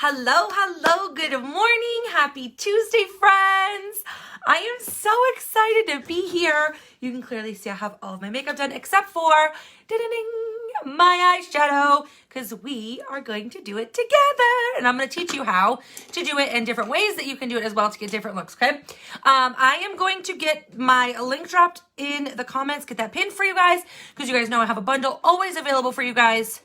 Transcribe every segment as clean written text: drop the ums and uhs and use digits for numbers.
Hello, good morning. Happy Tuesday, friends. I am so excited to be here. You can clearly see I have all of my makeup done except for my eyeshadow because we are going to do it together. And I'm going to teach you how to do it in different ways that you can do it as well to get different looks, okay? I am going to get my link dropped in the comments, get that pinned for you guys because you guys know I have a bundle always available for you guys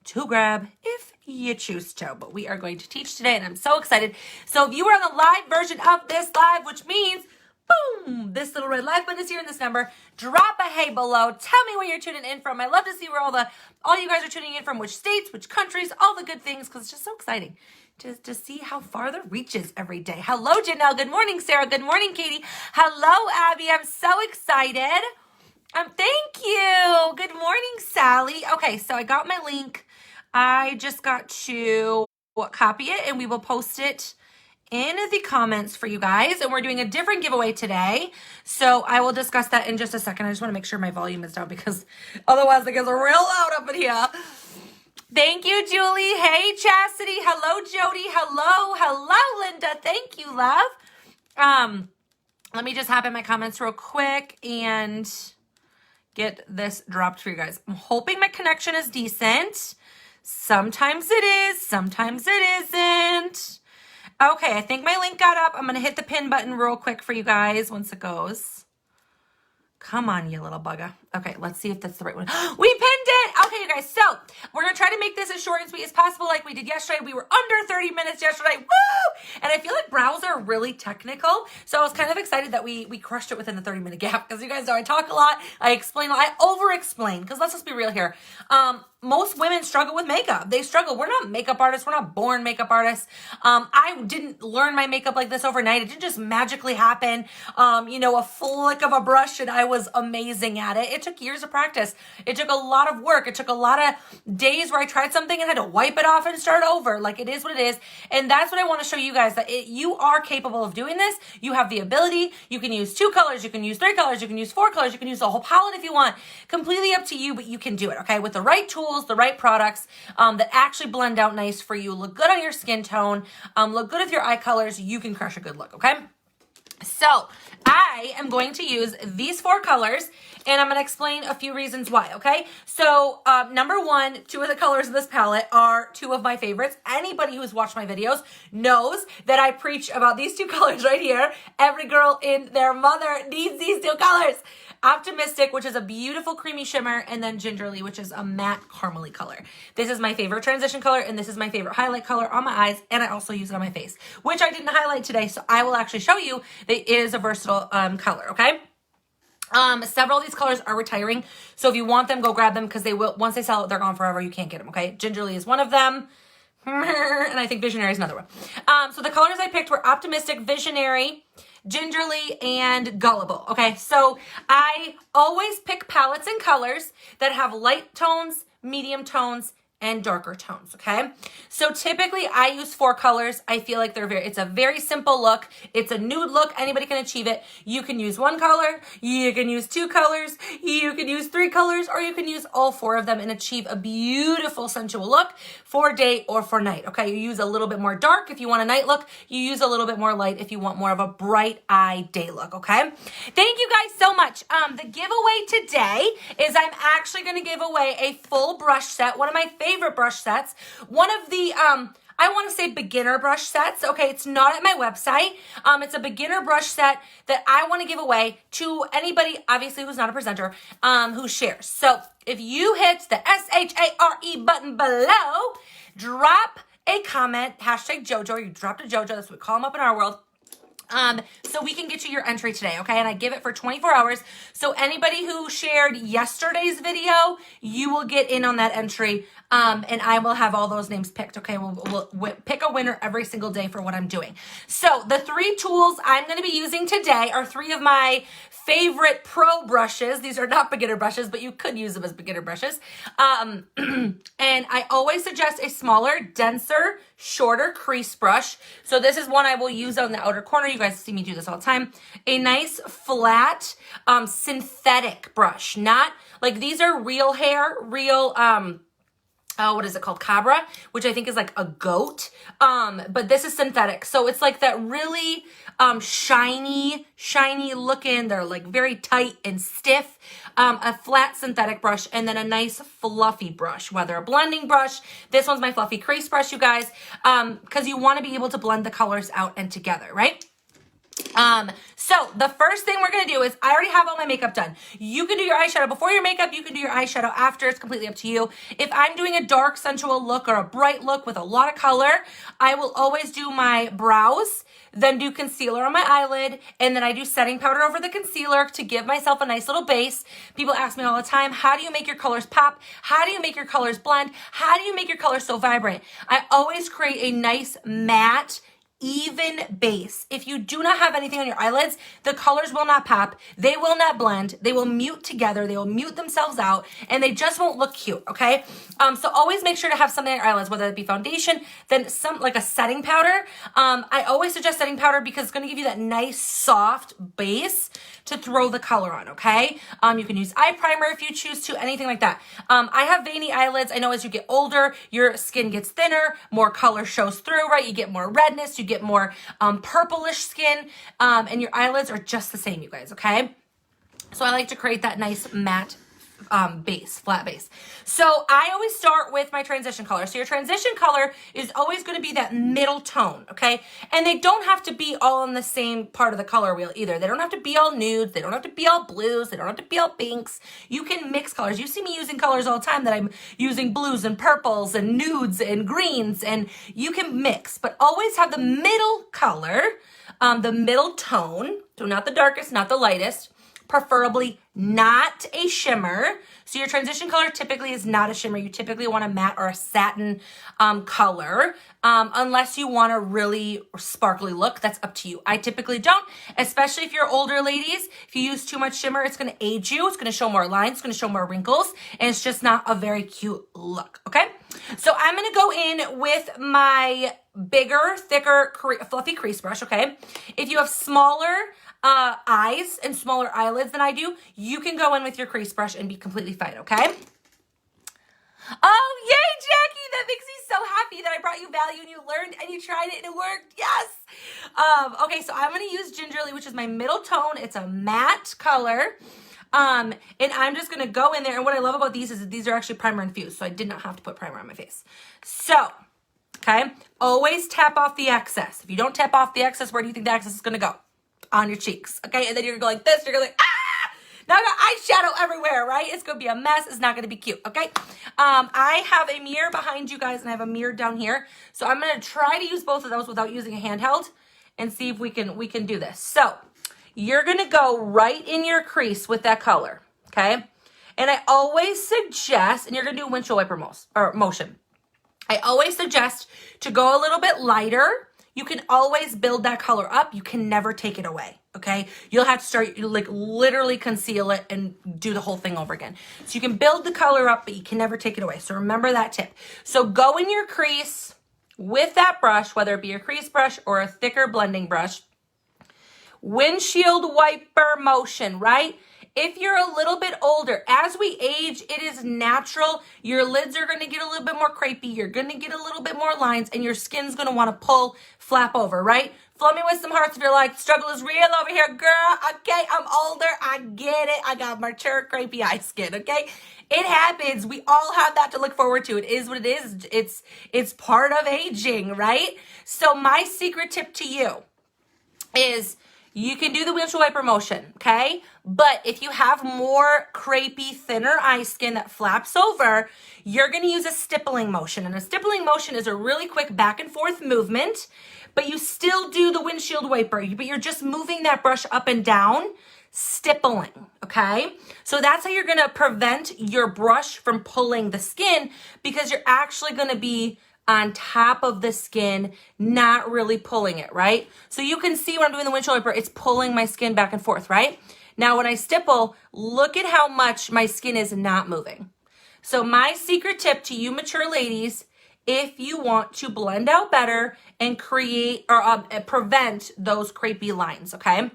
to grab if you choose to, but we are going to teach today and I'm so excited. So if you are on the live version of this live, which means boom, this little red live button is here in this number, drop a hey below, tell me where you're tuning in from. I love to see where all you guys are tuning in from, which states, which countries, all the good things, because it's just so exciting to see how far the reach is every day. Hello Janelle, good morning Sarah, good morning Katie, hello Abby, I'm so excited. Thank you. Good morning, Sally. Okay, so I got my link. I just got to copy it and we will post it in the comments for you guys. And we're doing a different giveaway today. So I will discuss that in just a second. I just want to make sure my volume is down because otherwise it gets real loud up in here. Thank you, Julie. Hey, Chastity. Hello, Jody. Hello, Linda. Thank you, love. Let me just hop in my comments real quick and get this dropped for you guys. I'm hoping my connection is decent. Sometimes it is, sometimes it isn't. Okay, I think my link got up. I'm going to hit the pin button real quick for you guys once it goes. Come on, you little bugger. Okay, let's see if that's the right one. We pinned it! Okay, you guys, so we're going to try to make this as short and sweet as possible like we did yesterday. We were under 30 minutes yesterday. Woo! And I feel like brows are really technical, so I was kind of excited that we crushed it within the 30-minute gap because you guys know I talk a lot, I explain a lot, I over-explain because let's just be real here. Most women struggle with makeup. They struggle. We're not makeup artists. We're not born makeup artists. I didn't learn my makeup like this overnight. It didn't just magically happen. A flick of a brush and I was amazing at it. It took years of practice. It took a lot of work. It took a lot of days where I tried something and had to wipe it off and start over. Like it is what it is. And that's what I want to show you guys, that you are capable of doing this. You have the ability. You can use 2 colors. You can use 3 colors. You can use 4 colors. You can use the whole palette if you want. Completely up to you, but you can do it, okay? With the right tools, the right products that actually blend out nice for you, look good on your skin tone, look good with your eye colors, you can crush a good look, okay? So I am going to use these 4 colors and I'm going to explain a few reasons why, okay? So number 1, 2 of the colors of this palette are 2 of my favorites. Anybody who's watched my videos knows that I preach about these 2 colors right here. Every girl in their mother needs these 2 colors. Optimistic, which is a beautiful creamy shimmer, and then Gingerly, which is a matte caramely color. This is my favorite transition color, and this is my favorite highlight color on my eyes, and I also use it on my face, which I didn't highlight today, so I will actually show you that it is a versatile color, okay? Several of these colors are retiring, so if you want them, go grab them, because they will, once they sell it, they're gone forever. You can't get them, okay? Gingerly is one of them, and I think Visionary is another one. So the colors I picked were Optimistic, Visionary, Gingerly, and Gullible. Okay, so I always pick palettes and colors that have light tones, medium tones, and darker tones, okay? So typically I use 4 colors. I feel like it's a very simple look. It's a nude look. Anybody can achieve it. You can use 1 color, you can use 2 colors, you can use 3 colors, or you can use all 4 of them and achieve a beautiful sensual look for day or for night, okay? You use a little bit more dark if you want a night look. You use a little bit more light if you want more of a bright eye day look, okay? Thank you guys so much. The giveaway today is I'm actually going to give away a full brush set, one of my favorite brush sets, one of the I want to say beginner brush sets. Okay, it's not at my website. It's a beginner brush set that I want to give away to anybody, obviously, who's not a presenter, who shares. So if you hit the SHARE button below, drop a comment, hashtag JoJo, or you dropped a JoJo, that's what we call them up in our world. So we can get you your entry today, okay? And I give it for 24 hours. So anybody who shared yesterday's video, you will get in on that entry. And I will have all those names picked, okay? We'll pick a winner every single day for what I'm doing. So the 3 tools I'm going to be using today are 3 of my favorite pro brushes. These are not beginner brushes, but you could use them as beginner brushes. And I always suggest a smaller, denser, shorter crease brush. So this is one I will use on the outer corner. You guys see me do this all the time. A nice flat synthetic brush, not like these are real hair, real what is it called? Cabra, which I think is like a goat. But this is synthetic. So it's like that really shiny looking. They're like very tight and stiff. A flat synthetic brush, and then a nice fluffy brush, whether a blending brush. This one's my fluffy crease brush, you guys, because you want to be able to blend the colors out and together, right? So the first thing we're going to do is, I already have all my makeup done. You can do your eyeshadow before your makeup. You can do your eyeshadow after. It's completely up to you. If I'm doing a dark sensual look or a bright look with a lot of color, I will always do my brows, then do concealer on my eyelid, and then I do setting powder over the concealer to give myself a nice little base. People ask me all the time, how do you make your colors pop? How do you make your colors blend? How do you make your colors so vibrant? I always create a nice matte, even base. If you do not have anything on your eyelids, the colors will not pop. They will not blend. They will mute together. They will mute themselves out, and they just won't look cute, okay? So always make sure to have something on your eyelids, whether it be foundation, then some like a setting powder. I always suggest setting powder because it's going to give you that nice soft base to throw the color on, okay? You can use eye primer if you choose to, anything like that. I have veiny eyelids. I know as you get older, your skin gets thinner, more color shows through, right? You get more redness, you get more purplish skin, and your eyelids are just the same, you guys, okay? So I like to create that nice matte base, flat base. So I always start with my transition color. So your transition color is always going to be that middle tone, okay? And they don't have to be all in the same part of the color wheel either. They don't have to be all nudes. They don't have to be all blues. They don't have to be all pinks. You can mix colors. You see me using colors all the time that I'm using blues and purples and nudes and greens, and you can mix, but always have the middle color, the middle tone. So not the darkest, not the lightest. Preferably not a shimmer. So your transition color typically is not a shimmer. You typically want a matte or a satin color, unless you want a really sparkly look. That's up to you. I typically don't, especially if you're older ladies. If you use too much shimmer, it's going to age you. It's going to show more lines. It's going to show more wrinkles, and it's just not a very cute look, okay? So I'm going to go in with my bigger, thicker, fluffy crease brush, okay? If you have smaller eyes and smaller eyelids than I do, you can go in with your crease brush and be completely fine, okay? Oh, yay, Jackie! That makes me so happy that I brought you value and you learned and you tried it and it worked. Yes! Okay, so I'm going to use Gingerly, which is my middle tone. It's a matte color. And I'm just going to go in there. And what I love about these is that these are actually primer infused, so I did not have to put primer on my face. So, okay, always tap off the excess. If you don't tap off the excess, where do you think the excess is going to go? On your cheeks, okay? And then you're going to go like this. You're going to go like, ah! Now I got eyeshadow everywhere, right? It's going to be a mess. It's not going to be cute, okay? I have a mirror behind you guys, and I have a mirror down here. So I'm going to try to use both of those without using a handheld and see if we can do this. So you're going to go right in your crease with that color, okay? And I always suggest, and you're going to do windshield wiper motion. I always suggest to go a little bit lighter. You can always build that color up. You can never take it away, okay? You'll have to start, like, literally conceal it and do the whole thing over again. So you can build the color up, but you can never take it away. So remember that tip. So go in your crease with that brush, whether it be your crease brush or a thicker blending brush. Windshield wiper motion, right? If you're a little bit older, as we age, it is natural. Your lids are going to get a little bit more crepey. You're going to get a little bit more lines, and your skin's going to want to pull, flap over, right? Flood me with some hearts if you're like, struggle is real over here, girl. Okay, I'm older. I get it. I got mature, crepey eye skin, okay? It happens. We all have that to look forward to. It is what it is. It's part of aging, right? So my secret tip to you is you can do the windshield wiper motion, okay? But if you have more crepey, thinner eye skin that flaps over, you're going to use a stippling motion. And a stippling motion is a really quick back and forth movement, but you still do the windshield wiper, but you're just moving that brush up and down, stippling, okay? So that's how you're going to prevent your brush from pulling the skin, because you're actually going to be on top of the skin, not really pulling it, right? So you can see when I'm doing the windshield wiper, it's pulling my skin back and forth, right? Now when I stipple, look at how much my skin is not moving. So my secret tip to you mature ladies, if you want to blend out better and create or prevent those crepey lines, okay?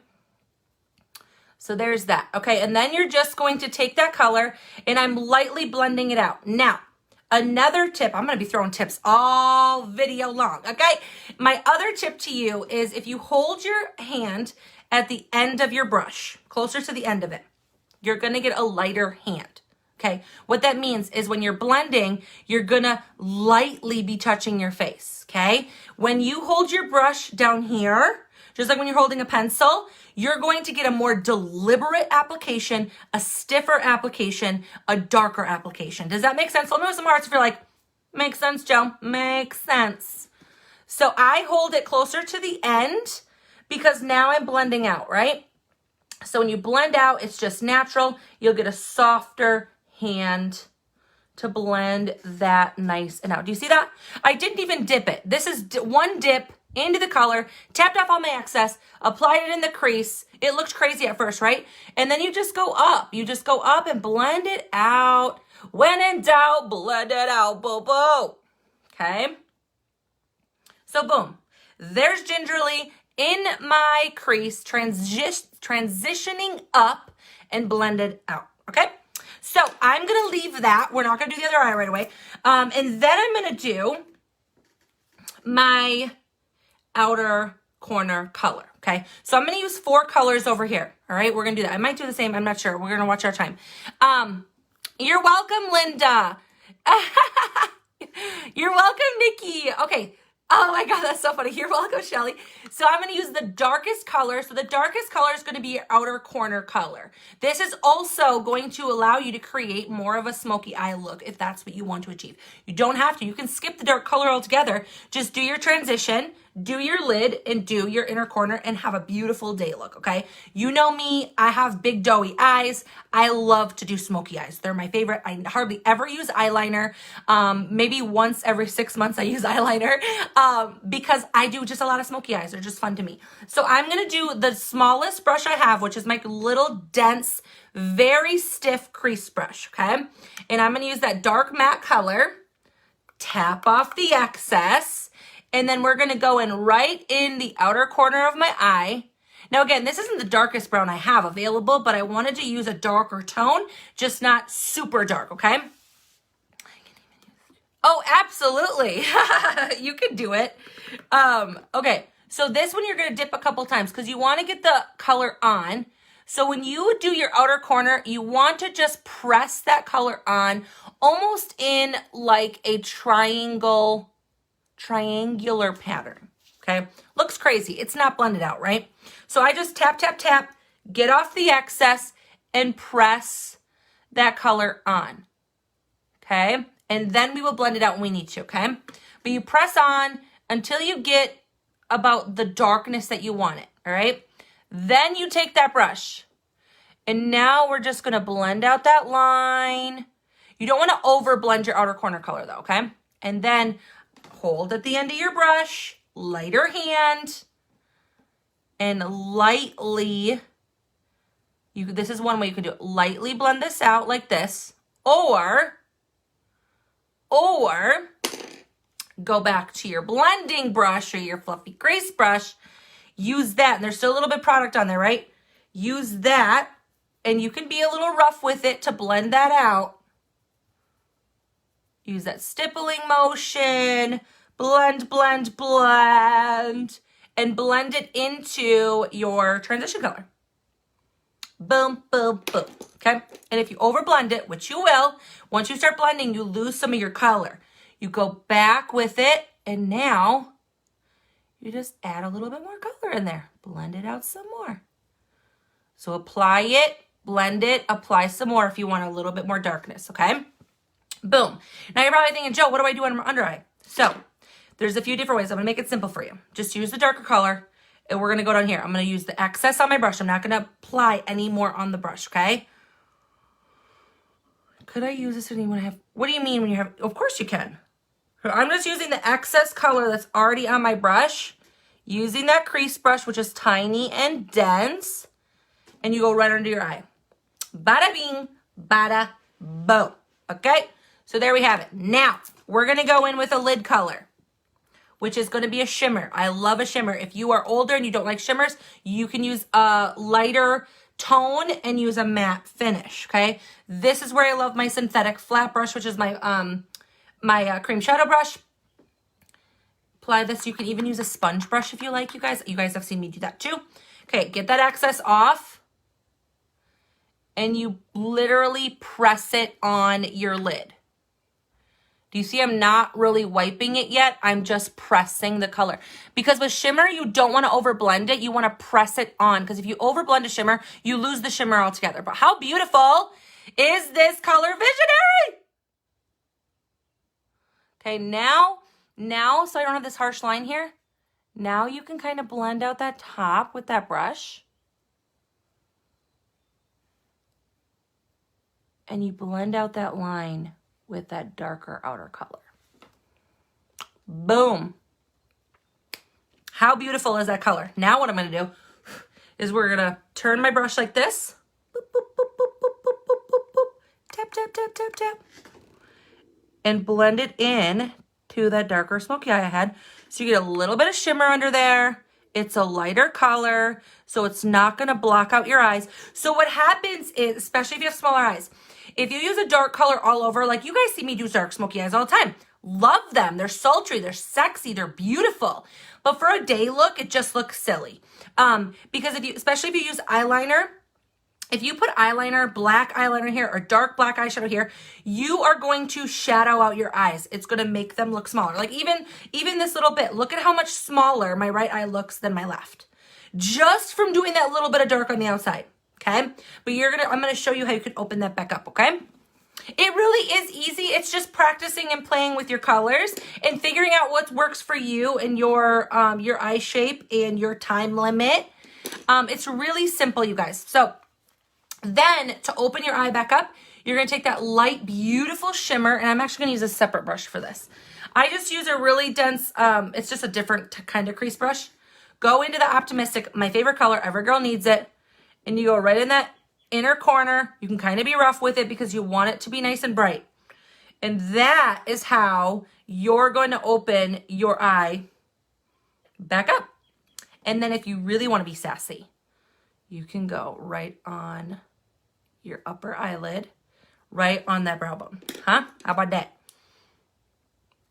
So there's that, okay? And then you're just going to take that color, and I'm lightly blending it out. Now, Another tip, I'm going to be throwing tips all video long, okay? My other tip to you is if you hold your hand at the end of your brush, closer to the end of it, you're going to get a lighter hand, okay? What that means is when you're blending, you're going to lightly be touching your face, okay? When you hold your brush down here, just like when you're holding a pencil, you're going to get a more deliberate application, a stiffer application, a darker application. Does that make sense? Let me know some hearts if you're like, makes sense, Joe. Makes sense. So I hold it closer to the end because now I'm blending out, right? So when you blend out, it's just natural. You'll get a softer hand to blend that nice and out. Do you see that? I didn't even dip it. This is one dip into the color, tapped off all my excess, applied it in the crease. It looked crazy at first, right? And then you just go up. You just go up and blend it out. When in doubt, blend it out, boo-boo. Okay? So boom. There's gingerly in my crease, transitioning up and blended out, okay? So I'm going to leave that. We're not going to do the other eye right away. And then I'm going to do my outer corner color, okay? So I'm going to use 4 colors over here, all right? We're going to do that. I might do the same. I'm not sure. We're going to watch our time. You're welcome, Linda. You're welcome, Nikki. Okay. Oh my God, that's so funny. You're welcome, Shelly. So I'm going to use the darkest color. So the darkest color is going to be your outer corner color. This is also going to allow you to create more of a smoky eye look if that's what you want to achieve. You don't have to. You can skip the dark color altogether. Just do your transition, do your lid, and do your inner corner and have a beautiful day look, okay? You know me. I have big doughy eyes. I love to do smoky eyes. They're my favorite. I hardly ever use eyeliner. Maybe once every 6 months I use eyeliner because I do just a lot of smoky eyes. They're just fun to me. So I'm going to do the smallest brush I have, which is my little dense, very stiff crease brush, okay? And I'm going to use that dark matte color, tap off the excess, and then we're going to go in right in the outer corner of my eye. Now, again, this isn't the darkest brown I have available, but I wanted to use a darker tone, just not super dark, okay? Oh, absolutely. You can do it. Okay, so this one you're going to dip a couple times because you want to get the color on. So when you do your outer corner, you want to just press that color on almost in like a triangular pattern, okay? Looks crazy. It's not blended out, right? So I just tap, tap, tap, get off the excess, and press that color on, okay? And then we will blend it out when we need to, okay? But you press on until you get about the darkness that you want it, all right? Then you take that brush, and now we're just gonna blend out that line. You don't wanna over blend your outer corner color though, okay? And then hold at the end of your brush, lighter hand, and lightly, this is one way you can do it, lightly blend this out like this, or go back to your blending brush or your fluffy crease brush, use that, and there's still a little bit of product on there, right? Use that, and you can be a little rough with it to blend that out. Use that stippling motion, blend, blend, blend, and blend it into your transition color. Boom, boom, boom, okay? And if you overblend it, which you will, once you start blending, you lose some of your color. You go back with it, and now you just add a little bit more color in there. Blend it out some more. So apply it, blend it, apply some more if you want a little bit more darkness, okay? Boom. Now you're probably thinking, Joe, what do I do on my under eye? So there's a few different ways. I'm going to make it simple for you. Just use the darker color, and we're going to go down here. I'm going to use the excess on my brush. I'm not going to apply any more on the brush, okay? Could I use this when you have, what do you mean when you have, of course you can. I'm just using the excess color that's already on my brush, using that crease brush, which is tiny and dense, and you go right under your eye. Bada bing, bada boom, okay? So there we have it. Now, we're going to go in with a lid color, which is going to be a shimmer. I love a shimmer. If you are older and you don't like shimmers, you can use a lighter tone and use a matte finish, okay? This is where I love my synthetic flat brush, which is my my cream shadow brush. Apply this. You can even use a sponge brush if you like, you guys. You guys have seen me do that too. Okay, get that excess off. And you literally press it on your lid. Do you see I'm not really wiping it yet? I'm just pressing the color. Because with shimmer, you don't want to overblend it. You want to press it on. Because if you overblend a shimmer, you lose the shimmer altogether. But how beautiful is this color visionary? Okay, now, so I don't have this harsh line here. Now you can kind of blend out that top with that brush. And you blend out that line with that darker outer color. Boom. How beautiful is that color? Now what I'm going to do is we're going to turn my brush like this. Boop, boop, boop, boop, boop, boop, boop, boop, boop. Tap, tap, tap, tap, tap. And blend it in to that darker smoky eye I had. So you get a little bit of shimmer under there. It's a lighter color, so it's not going to block out your eyes. So what happens is, especially if you have smaller eyes, if you use a dark color all over, like you guys see me do dark smoky eyes all the time. Love them. They're sultry. They're sexy. They're beautiful. But for a day look, it just looks silly. Because especially if you use eyeliner, if you put eyeliner, black eyeliner here or dark black eyeshadow here, you are going to shadow out your eyes. It's going to make them look smaller. Like even this little bit, look at how much smaller my right eye looks than my left. Just from doing that little bit of dark on the outside. Okay? But I'm going to show you how you can open that back up. Okay? It really is easy. It's just practicing and playing with your colors and figuring out what works for you and your eye shape and your time limit. It's really simple, you guys. So then to open your eye back up, you're going to take that light, beautiful shimmer, and I'm actually going to use a separate brush for this. I just use a really dense, it's just a different kind of crease brush. Go into the Optimistic, my favorite color, every girl needs it, and you go right in that inner corner. You can kind of be rough with it because you want it to be nice and bright. And that is how you're going to open your eye back up. And then if you really want to be sassy, you can go right on your upper eyelid, right on that brow bone. Huh? How about that?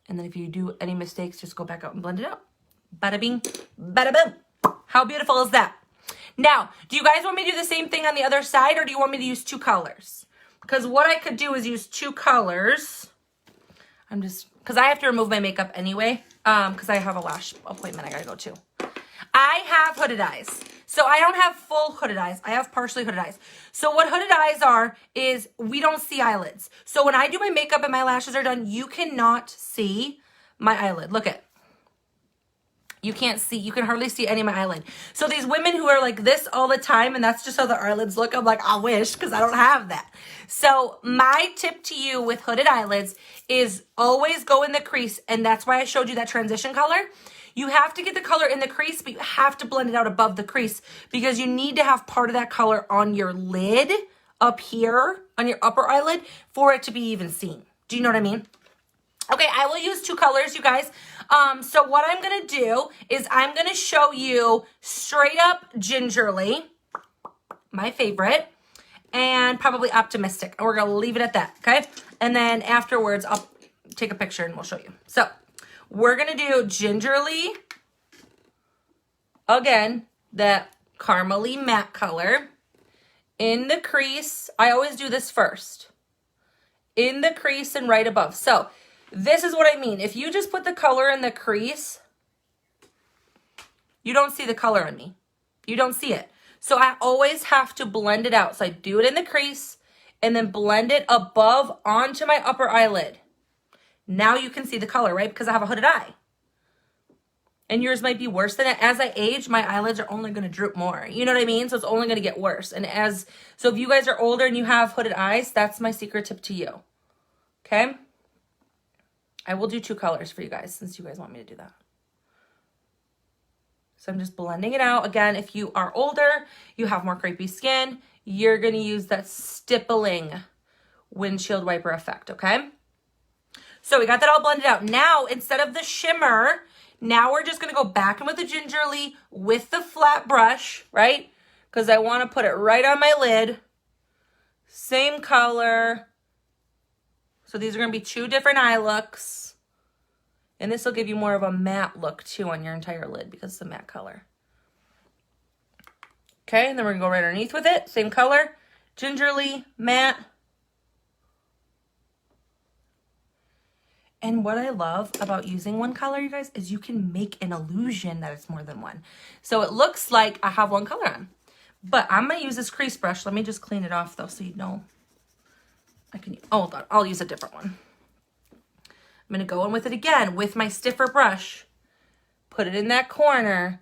And then if you do any mistakes, just go back out and blend it out. Bada bing, bada boom. How beautiful is that? Now, do you guys want me to do the same thing on the other side, or do you want me to use two colors? Because what I could do is use two colors. Because I have to remove my makeup anyway, because I have a lash appointment I gotta go to. I have hooded eyes. So I don't have full hooded eyes. I have partially hooded eyes. So what hooded eyes are is we don't see eyelids. So when I do my makeup and my lashes are done, you cannot see my eyelid. Look at. You can't see, you can hardly see any of my eyelid. So these women who are like this all the time, and that's just how their eyelids look, I'm like, I wish, because I don't have that. So my tip to you with hooded eyelids is always go in the crease, and that's why I showed you that transition color. You have to get the color in the crease, but you have to blend it out above the crease because you need to have part of that color on your lid up here, on your upper eyelid, for it to be even seen. Do you know what I mean? Okay, I will use two colors, you guys. So what I'm going to do is I'm going to show you straight up Gingerly, my favorite, and probably Optimistic. And we're going to leave it at that, okay? And then afterwards, I'll take a picture and we'll show you. So we're going to do Gingerly, again, that caramely matte color. In the crease, I always do this first. In the crease and right above. So this is what I mean. If you just put the color in the crease, you don't see the color on me. You don't see it. So I always have to blend it out. So I do it in the crease and then blend it above onto my upper eyelid. Now you can see the color, right? Because I have a hooded eye. And yours might be worse than it. As I age, my eyelids are only going to droop more. You know what I mean? So it's only going to get worse. And so if you guys are older and you have hooded eyes, that's my secret tip to you. Okay? I will do two colors for you guys since you guys want me to do that. So I'm just blending it out. Again, if you are older, you have more crepey skin, you're going to use that stippling windshield wiper effect, okay? So we got that all blended out. Now, instead of the shimmer, now we're just going to go back in with the Gingerly with the flat brush, right? Because I want to put it right on my lid. Same color. So these are going to be 2 different eye looks. And this will give you more of a matte look too on your entire lid because it's a matte color. Okay, and then we're going to go right underneath with it. Same color. Gingerly, matte. And what I love about using one color, you guys, is you can make an illusion that it's more than one. So it looks like I have one color on. But I'm going to use this crease brush. Let me just clean it off, though, so you know. I can, oh, hold on. I'll use a different one. I'm going to go in with it again with my stiffer brush. Put it in that corner.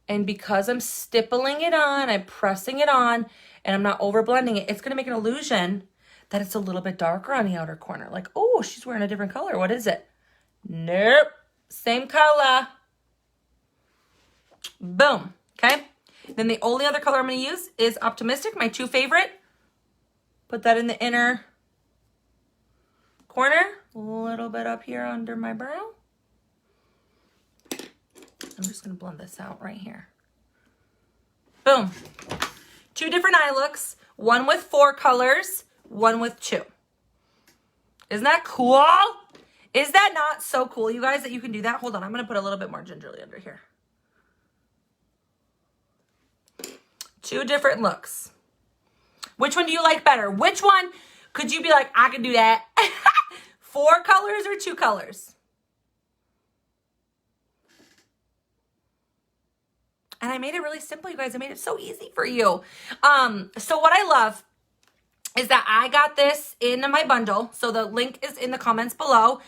And because I'm stippling it on, I'm pressing it on, and I'm not over blending it, it's going to make an illusion that it's a little bit darker on the outer corner. Like, oh, she's wearing a different color. What is it? Nope. Same color. Boom. Okay. Then the only other color I'm going to use is Optimistic, my 2 favorite. Put that in the inner corner. A little bit up here under my brow. I'm just going to blend this out right here. Boom. 2 different eye looks. One with 4 colors. One with 2. Isn't that cool? Is that not so cool, you guys, that you can do that? Hold on, I'm going to put a little bit more gingerly under here. 2 different looks. Which one do you like better? Which one could you be like, I can do that? 4 colors or 2 colors? And I made it really simple, you guys. I made it so easy for you. So what I love is that I got this in my bundle. So the link is in the comments below.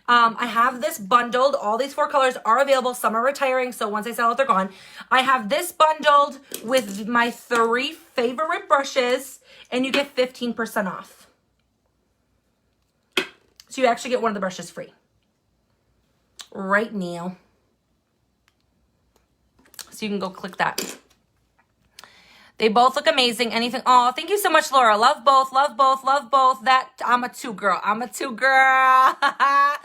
I have this bundled. All these 4 colors are available. Some are retiring, so once I sell it, they're gone. I have this bundled with my 3 favorite brushes, and you get 15% off. So you actually get one of the brushes free. Right now. So you can go click that. They both look amazing. Anything. Oh, thank you so much, Laura. Love both, love both, love both. That I'm a 2 girl. I'm a 2 girl. I'm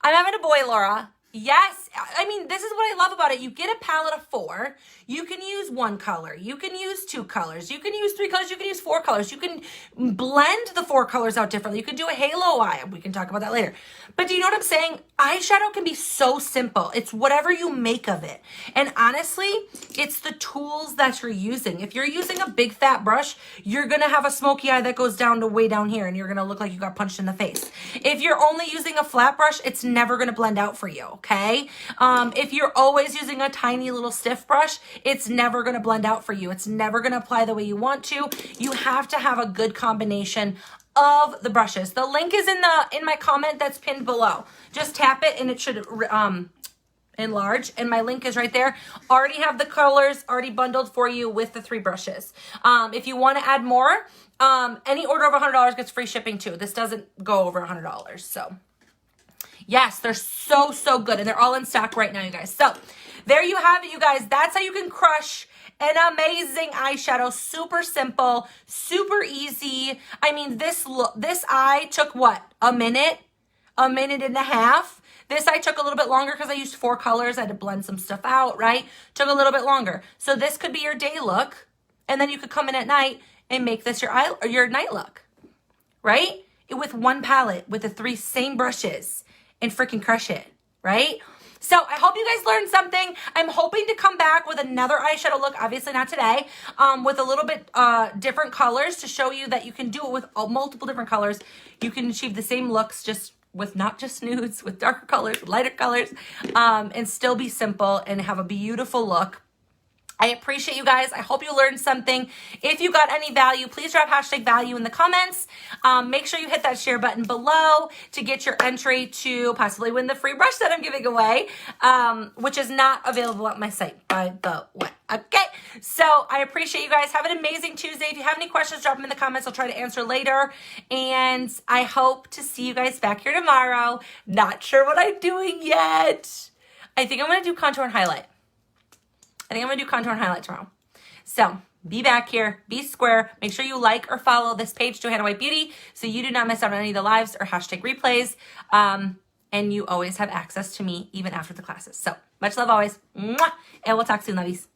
having a boy, Laura. Yes. I mean, this is what I love about it. You get a palette of 4. You can use 1 color. You can use 2 colors. You can use 3 colors. You can use 4 colors. You can blend the 4 colors out differently. You can do a halo eye. We can talk about that later. But do you know what I'm saying? Eyeshadow can be so simple. It's whatever you make of it. And honestly, it's the tools that you're using. If you're using a big fat brush, you're going to have a smoky eye that goes down to way down here, and you're going to look like you got punched in the face. If you're only using a flat brush, it's never going to blend out for you, okay? If you're always using a tiny little stiff brush, it's never going to blend out for you. It's never going to apply the way you want to. You have to have a good combination of the brushes. The link is in my comment that's pinned below. Just tap it and it should enlarge, and my link is right there. Already have the colors already bundled for you with the 3 brushes. If you want to add more, any order of $100 gets free shipping too. This doesn't go over $100, so yes, they're so, so good. And they're all in stock right now, you guys. So there you have it, you guys. That's how you can crush an amazing eyeshadow. Super simple, super easy. I mean, this eye took what? A minute and a half. This eye took a little bit longer because I used 4 colors. I had to blend some stuff out, right? Took a little bit longer. So this could be your day look. And then you could come in at night and make this your night look, right? With 1 palette, with the 3 same brushes, and freaking crush it, right? So I hope you guys learned something. I'm hoping to come back with another eyeshadow look, obviously not today, with a little bit different colors to show you that you can do it with multiple different colors. You can achieve the same looks just with not just nudes, with darker colors, with lighter colors, and still be simple and have a beautiful look. I appreciate you guys. I hope you learned something. If you got any value, please drop #value in the comments. Make sure you hit that share button below to get your entry to possibly win the free brush that I'm giving away, which is not available at my site, by the way. Okay, so I appreciate you guys. Have an amazing Tuesday. If you have any questions, drop them in the comments. I'll try to answer later. And I hope to see you guys back here tomorrow. Not sure what I'm doing yet. I think I'm going to do contour and highlight. Tomorrow. So be back here, be square. Make sure you like or follow this page, Johanna White Beauty, so you do not miss out on any of the lives or #replays. And you always have access to me even after the classes. So much love always. Mwah! And we'll talk soon, lovies.